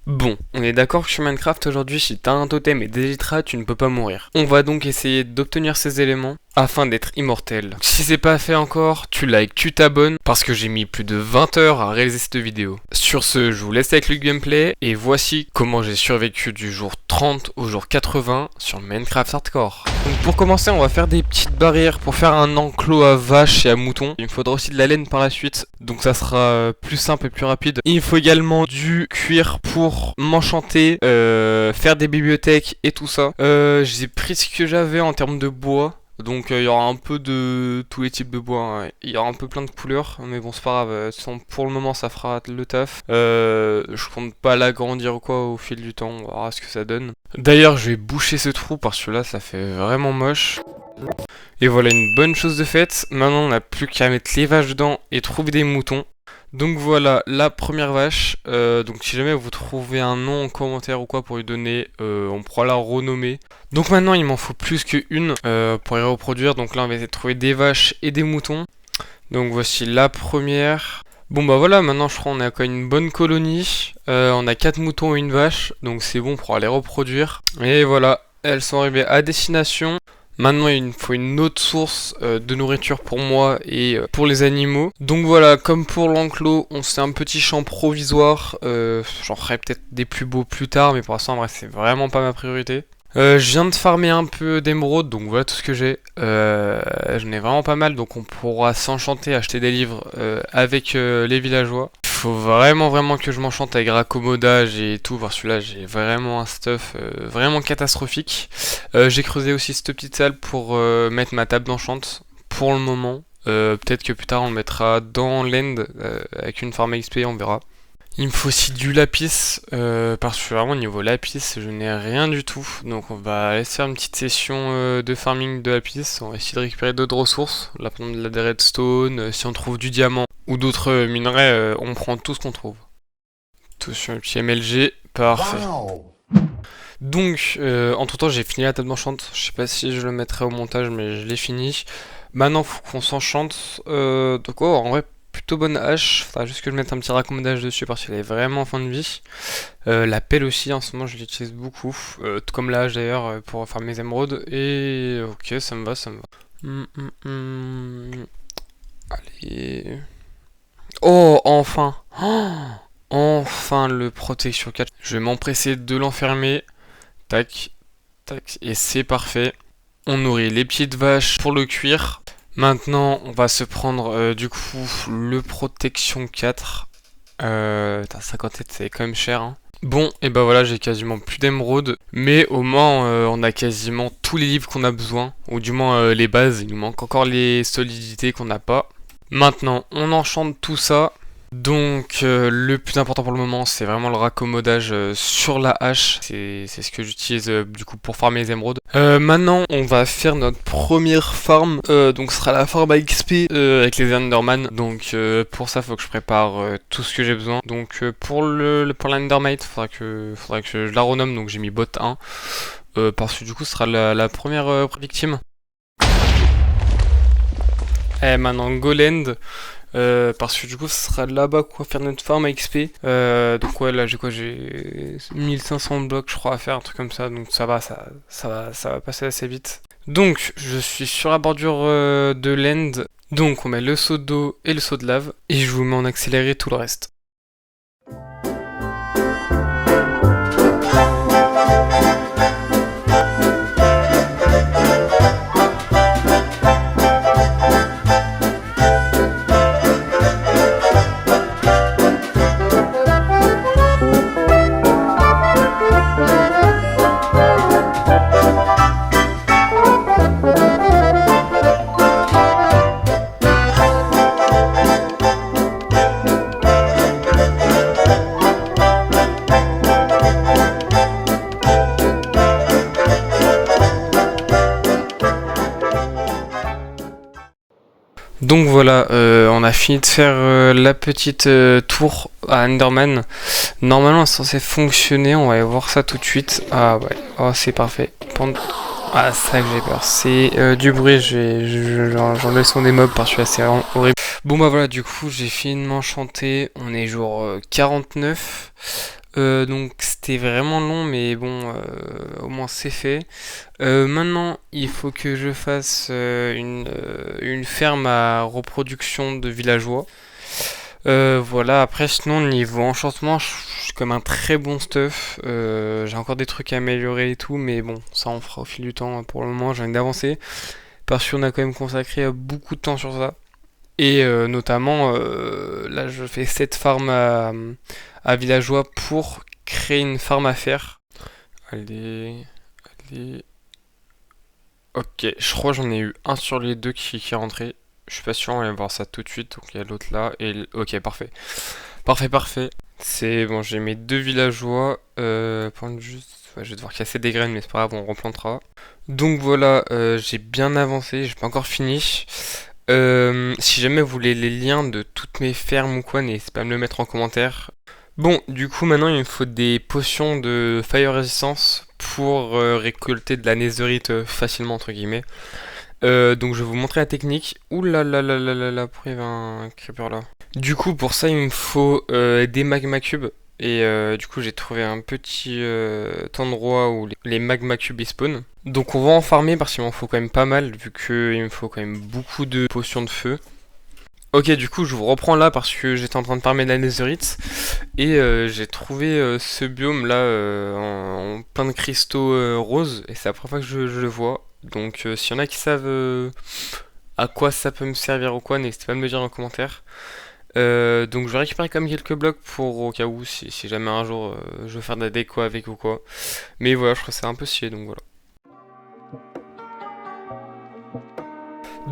Bon, on est d'accord que sur Minecraft aujourd'hui, si t'as un totem et des elytras, tu ne peux pas mourir. On va donc essayer d'obtenir ces éléments afin d'être immortel. Si c'est pas fait encore, tu likes, tu t'abonnes, parce que j'ai mis plus de 20 heures à réaliser cette vidéo. Sur ce, je vous laisse avec le gameplay, et voici comment j'ai survécu du jour 30 au jour 80 sur Minecraft Hardcore. Donc pour commencer, on va faire des petites barrières pour faire un enclos à vaches et à moutons. Il me faudra aussi de la laine par la suite, donc ça sera plus simple et plus rapide. Il me faut également du cuir pour m'enchanter, faire des bibliothèques et tout ça. J'ai pris ce que j'avais en termes de bois. Donc il y aura un peu de tous les types de bois, hein. Il y aura un peu plein de couleurs, mais bon c'est pas grave, pour le moment ça fera le taf. Je compte pas l'agrandir ou quoi au fil du temps, on verra ce que ça donne. D'ailleurs je vais boucher ce trou parce que là ça fait vraiment moche. Et voilà une bonne chose de faite, maintenant on n'a plus qu'à mettre les vaches dedans et trouver des moutons. Donc voilà la première vache, donc si jamais vous trouvez un nom en commentaire ou quoi pour lui donner, on pourra la renommer. Donc maintenant il m'en faut plus qu'une pour y reproduire, donc là on va essayer de trouver des vaches et des moutons. Donc voici la première. Bon bah voilà, maintenant je crois qu'on a quand même une bonne colonie, on a 4 moutons et une vache, donc c'est bon pour les reproduire. Et voilà, elles sont arrivées à destination. Maintenant il me faut une autre source de nourriture pour moi et pour les animaux. Donc voilà, comme pour l'enclos, on se fait un petit champ provisoire. J'en ferai peut-être des plus beaux plus tard, mais pour l'instant en vrai c'est vraiment pas ma priorité. Je viens de farmer un peu d'émeraude, donc voilà tout ce que j'ai. J'en ai vraiment pas mal, donc on pourra s'enchanter, acheter des livres avec les villageois. Il faut vraiment que je m'enchante avec raccommodage et tout, parce que là j'ai vraiment un stuff vraiment catastrophique. J'ai creusé aussi cette petite salle pour mettre ma table d'enchante pour le moment. Peut-être que plus tard on le mettra dans l'end avec une farm XP, on verra. Il me faut aussi du lapis, parce que vraiment niveau lapis je n'ai rien du tout. Donc on va aller faire une petite session de farming de lapis, on va essayer de récupérer d'autres ressources. Là par exemple de la redstone, si on trouve du diamant ou d'autres minerais, on prend tout ce qu'on trouve. Tout sur le petit MLG, parfait. Wow. Donc entre temps j'ai fini la table d'enchante, je sais pas si je le mettrai au montage mais je l'ai fini. Maintenant faut qu'on s'enchante, donc oh, en vrai plutôt bonne hache, faudra juste que je mette un petit raccommodage dessus parce qu'elle est vraiment en fin de vie. La pelle aussi, en ce moment je l'utilise beaucoup, tout comme la hache d'ailleurs pour faire mes émeraudes. Et ok, ça me va. Allez. Oh, enfin. Oh, enfin le protection 4. Je vais m'empresser de l'enfermer. Tac, tac, et c'est parfait. On nourrit les petites vaches pour le cuir. Maintenant, on va se prendre du coup le protection 4. 57, c'est quand même cher, hein. Bon, et bah voilà, j'ai quasiment plus d'émeraude. Mais au moins, on a quasiment tous les livres qu'on a besoin. Ou du moins les bases, il nous manque encore les solidités qu'on n'a pas. Maintenant, on enchante tout ça. Donc le plus important pour le moment c'est vraiment le raccommodage sur la hache, c'est ce que j'utilise du coup pour farmer les émeraudes. Maintenant on va faire notre première farm, donc ce sera la farm à XP avec les Enderman. Donc pour ça faut que je prépare tout ce que j'ai besoin. Donc pour l'Endermite faudra que je la renomme, donc j'ai mis bot 1 parce que du coup ce sera la première victime. Et maintenant Goland. Parce que du coup ce sera là-bas qu'on va faire notre farm à XP. Donc ouais là j'ai 1500 blocs je crois à faire, un truc comme ça. Donc ça va passer assez vite. Donc je suis sur la bordure de l'end. Donc on met le seau d'eau et le seau de lave. Et je vous mets en accéléré tout le reste. Donc voilà, on a fini de faire la petite tour à Enderman. Normalement, c'est censé fonctionner, on va aller voir ça tout de suite. Ah ouais, oh c'est parfait. Ah, c'est ça que j'ai peur, c'est du bruit, j'enlève le son des mobs parce que là c'est vraiment horrible. Bon bah voilà, du coup j'ai fini de m'enchanter, on est jour 49. Donc c'était vraiment long, mais bon, au moins c'est fait. Maintenant, il faut que je fasse une ferme à reproduction de villageois. Voilà, après sinon niveau enchantement, je suis comme un très bon stuff. J'ai encore des trucs à améliorer et tout, mais bon, ça on fera au fil du temps. Pour le moment, j'ai envie d'avancer parce qu'on a quand même consacré beaucoup de temps sur ça. Et notamment, là je fais cette farm à villageois pour créer une farm à faire. Allez, allez. Ok, je crois que j'en ai eu un sur les deux qui est rentré. Je suis pas sûr, on va voir ça tout de suite. Donc il y a l'autre là. Ok, parfait. Parfait, parfait. C'est bon, j'ai mes deux villageois. Juste... ouais, je vais devoir casser des graines, mais c'est pas grave, on replantera. Donc voilà, j'ai bien avancé, j'ai pas encore fini. Si jamais vous voulez les liens de toutes mes fermes ou quoi, n'hésitez pas à me le mettre en commentaire. Bon, du coup, maintenant il me faut des potions de fire resistance pour récolter de la netherite facilement, entre guillemets. Donc je vais vous montrer la technique. Ouh là là là là là là, pourquoi il y avait un creeper là? Du coup, pour ça, il me faut des magma cubes. Et du coup, j'ai trouvé un petit endroit où les magma cubes ils spawnent. Donc on va en farmer parce qu'il m'en faut quand même pas mal, vu qu'il me faut quand même beaucoup de potions de feu. Ok, du coup, je vous reprends là parce que j'étais en train de farmer de la netherite. Et j'ai trouvé ce biome là en plein de cristaux roses. Et c'est la première fois que je le vois. Donc s'il y en a qui savent à quoi ça peut me servir ou quoi, n'hésitez pas à me le dire en commentaire. Donc je vais récupérer quand même quelques blocs pour au cas où si jamais un jour je veux faire de la déco avec ou quoi. Mais voilà, je trouve ça un peu stylé donc voilà.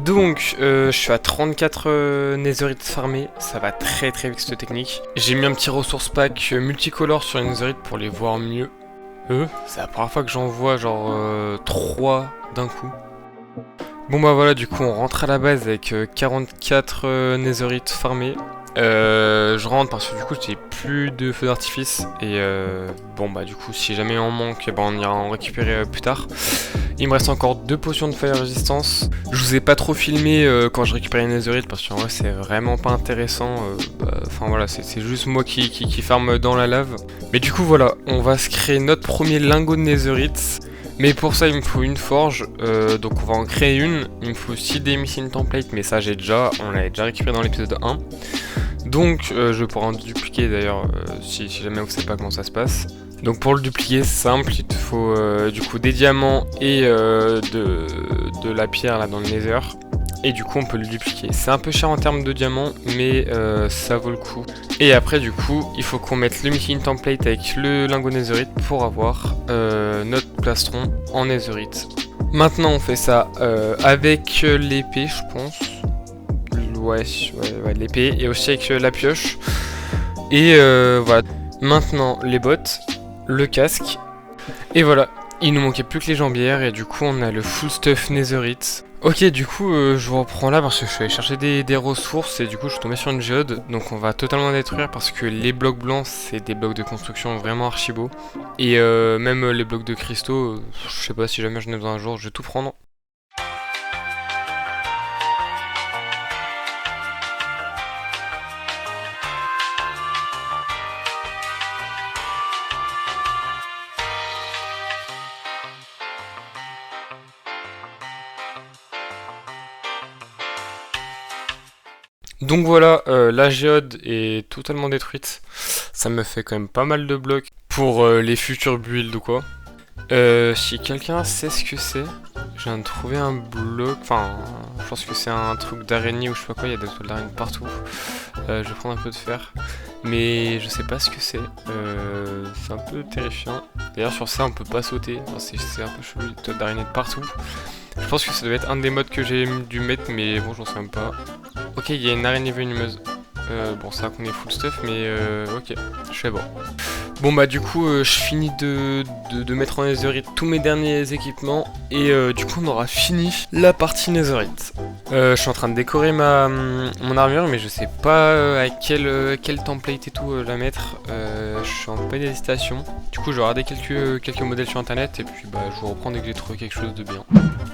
Donc je suis à 34 netherite farmés, ça va très très vite cette technique. J'ai mis un petit ressource pack multicolore sur les netherite pour les voir mieux. C'est la première fois que j'en vois genre 3 d'un coup. Bon bah voilà, du coup on rentre à la base avec 44 netherite farmés. Je rentre parce que du coup j'ai plus de feux d'artifice et bon bah du coup si jamais on manque, bah, on ira en récupérer plus tard. Il me reste encore 2 potions de fire résistance. Je vous ai pas trop filmé quand je récupérais les netherite parce qu'en vrai c'est vraiment pas intéressant. Enfin voilà, c'est juste moi qui farme dans la lave. Mais du coup voilà, on va se créer notre premier lingot de netherite. Mais pour ça il me faut une forge, donc on va en créer une. Il me faut aussi des missing templates, mais ça on l'avait déjà récupéré dans l'épisode 1. Donc je pourrais en dupliquer d'ailleurs si jamais vous savez pas comment ça se passe. Donc pour le dupliquer c'est simple, il te faut du coup des diamants et de la pierre là dans le nether. Et du coup on peut le dupliquer. C'est un peu cher en termes de diamants, mais ça vaut le coup. Et après du coup il faut qu'on mette le missing template avec le lingot netherite pour avoir notre plastron en netherite. Maintenant on fait ça avec l'épée je pense. Ouais, l'épée et aussi avec la pioche. Et voilà. Maintenant les bottes, le casque. Et voilà, il nous manquait plus que les jambières et du coup on a le full stuff netherite. Ok, du coup je vous reprends là parce que je suis allé chercher des ressources et du coup je suis tombé sur une géode. Donc on va totalement détruire parce que les blocs blancs c'est des blocs de construction vraiment archi beaux. Et même les blocs de cristaux, je sais pas si jamais j'en ai besoin un jour, je vais tout prendre. Donc voilà, la géode est totalement détruite. Ça me fait quand même pas mal de blocs pour les futurs builds ou quoi. Si quelqu'un sait ce que c'est, je viens de trouver un bloc. Enfin, je pense que c'est un truc d'araignée ou je sais pas quoi, il y a des trucs d'araignée partout. Je vais prendre un peu de fer. Mais je sais pas ce que c'est. C'est un peu terrifiant. D'ailleurs, sur ça, on peut pas sauter. Enfin, c'est un peu chelou, il y a des d'araignée de partout. Je pense que ça devait être un des modes que j'ai dû mettre, mais bon, j'en sais même pas. Ok, il y a une araignée venimeuse. Bon, ça qu'on est full stuff, mais ok, je fais bon. Bon bah du coup je finis de mettre en netherite tous mes derniers équipements et du coup on aura fini la partie netherite. Je suis en train de décorer mon armure mais je sais pas à quel template et tout la mettre. Je suis en pleine hésitation. Du coup je vais regarder quelques modèles sur internet et puis bah je vous reprends dès que j'ai trouvé quelque chose de bien.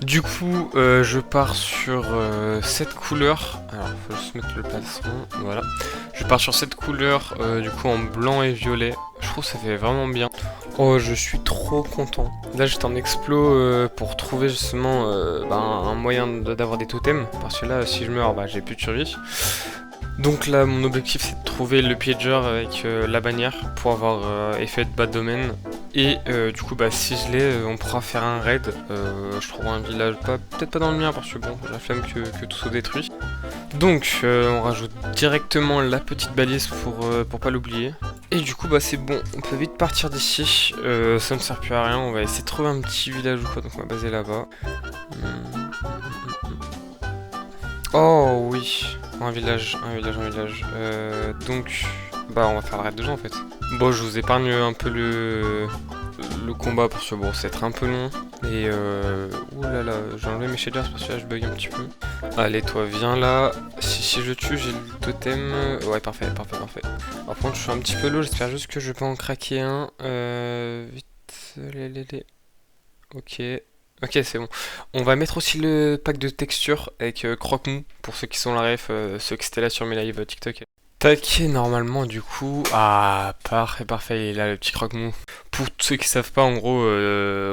Du coup je pars sur cette couleur. Alors faut juste mettre le plastron, voilà. Je pars sur cette couleur du coup en blanc et violet. Je trouve que ça fait vraiment bien. Oh, je suis trop content. Là, j'étais en explo pour trouver justement un moyen d'avoir des totems. Parce que là, si je meurs, j'ai plus de survie. Donc là, mon objectif, c'est de trouver le pillager avec la bannière pour avoir effet de bas de domaine. Et du coup, si je l'ai, on pourra faire un raid. Je trouverai un village, peut-être pas dans le mien, parce que bon, j'ai la flemme que tout soit détruit. Donc, on rajoute directement la petite balise pour pas l'oublier. Et du coup, c'est bon, on peut vite partir d'ici. Ça ne sert plus à rien, on va essayer de trouver un petit village ou quoi, donc on va baser là-bas. Oh oui, un village. Donc, on va faire le raid de gens en fait. Bon, je vous épargne un peu le combat parce que bon, ça va être un peu long. Et oulala, j'ai enlevé mes shaders parce que là je bug un petit peu. Allez, toi, viens là. Si je tue, j'ai le totem. Ouais, parfait. Par contre, je suis un petit peu low, j'espère juste que je peux en craquer un. Vite. Ok, c'est bon. On va mettre aussi le pack de textures avec croque-mou pour ceux qui sont la ref, ceux qui étaient là sur mes lives TikTok. Tac, normalement du coup... Ah, parfait, il est là le petit croque-mou. Pour ceux qui savent pas, en gros,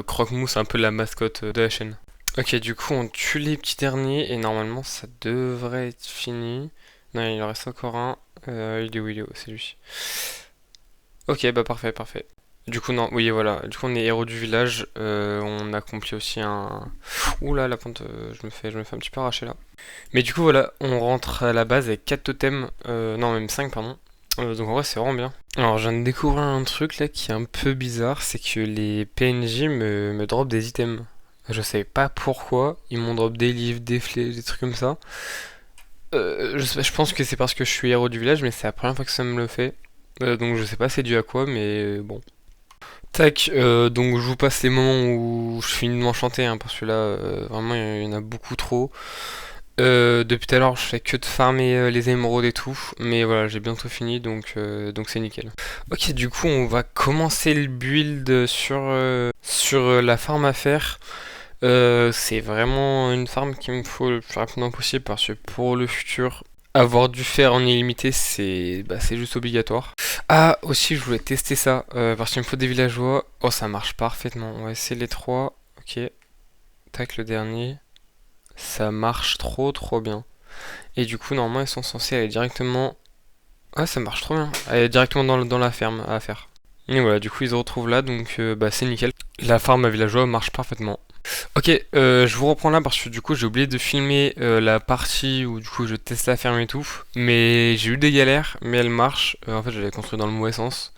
croque-mou c'est un peu la mascotte de la chaîne. Ok, du coup on tue les petits derniers et normalement ça devrait être fini. Non, il en reste encore un. Il est où, c'est lui. Ok, parfait. Du coup, non, oui, voilà. Du coup, on est héros du village. On accomplit aussi un... Oula, la pente, je me fais un petit peu arracher là. Mais du coup, voilà, on rentre à la base avec 4 totems. Non, même 5, pardon. Donc en vrai, c'est vraiment bien. Alors, je viens de découvrir un truc là qui est un peu bizarre. C'est que les PNJ me drop des items. Je sais pas pourquoi. Ils m'ont drop des livres, des flèches, des trucs comme ça. Je pense que c'est parce que je suis héros du village, mais c'est la première fois que ça me le fait. Donc je sais pas c'est dû à quoi, mais bon. Tac, donc je vous passe les moments où je finis de m'enchanter, hein, parce que là, vraiment, il y en a beaucoup trop. Depuis tout à l'heure, je fais que de farmer les émeraudes et tout, mais voilà, j'ai bientôt fini, donc c'est nickel. Ok, du coup, on va commencer le build sur la farm à faire. C'est vraiment une farm qu'il me faut le plus rapidement possible, parce que pour le futur, avoir du fer en illimité, c'est juste obligatoire. Ah, aussi, je voulais tester ça, parce qu'il me faut des villageois. Oh, ça marche parfaitement. On va essayer les trois. Ok. Tac, le dernier. Ça marche trop bien. Et du coup, normalement, ils sont censés aller directement... Ah, ça marche trop bien. Aller directement dans la ferme à faire. Et voilà, du coup, ils se retrouvent là, donc c'est nickel. La farm à villageois marche parfaitement. Ok, je vous reprends là parce que du coup j'ai oublié de filmer la partie où du coup je teste la ferme et tout. Mais j'ai eu des galères, mais elle marche. En fait, je l'avais construit dans le mauvais sens.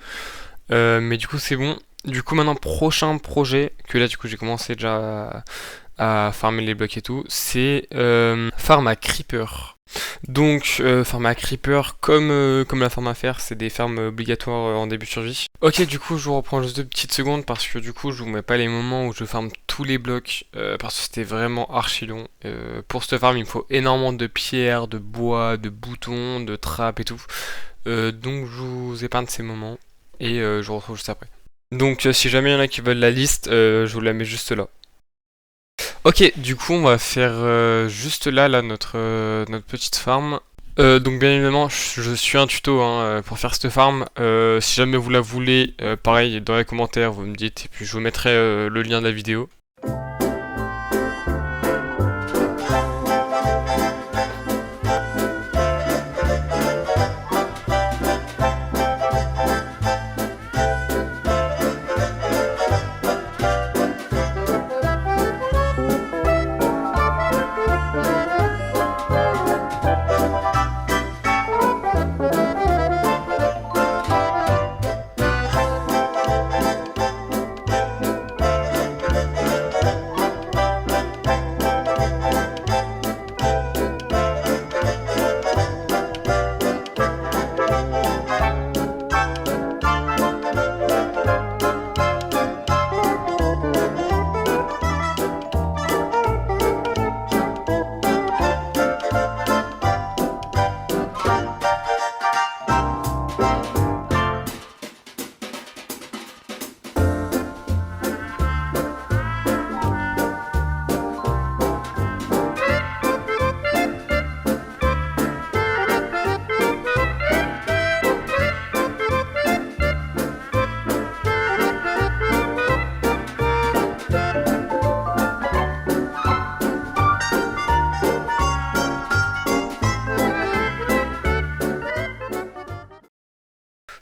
Mais du coup c'est bon. Du coup maintenant prochain projet, que là du coup j'ai commencé déjà à farmer les blocs et tout, c'est farm à creeper. Donc farm à creeper comme la farm à fer, c'est des fermes obligatoires en début de survie. Ok, du coup je vous reprends juste 2 petites secondes parce que du coup je vous mets pas les moments où je farme tous les blocs parce que c'était vraiment archi long. Pour cette farm il me faut énormément de pierres, de bois, de boutons, de trappes et tout. Donc je vous épargne ces moments et je vous retrouve juste après. Donc si jamais il y en a qui veulent la liste, je vous la mets juste là. Ok, du coup on va faire juste là notre petite farm. Donc bien évidemment je suis un tuto hein, pour faire cette farm. Si jamais vous la voulez, pareil dans les commentaires vous me dites et puis je vous mettrai le lien de la vidéo.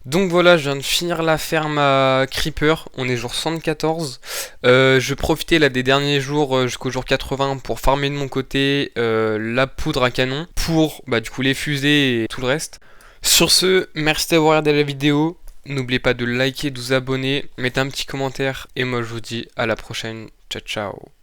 Donc voilà, je viens de finir la ferme à Creeper, on est jour 74. Je vais profiter là des derniers jours jusqu'au jour 80 pour farmer de mon côté la poudre à canon pour du coup les fusées et tout le reste. Sur ce, merci d'avoir regardé la vidéo. N'oubliez pas de liker, de vous abonner, mettez un petit commentaire et moi je vous dis à la prochaine. Ciao ciao.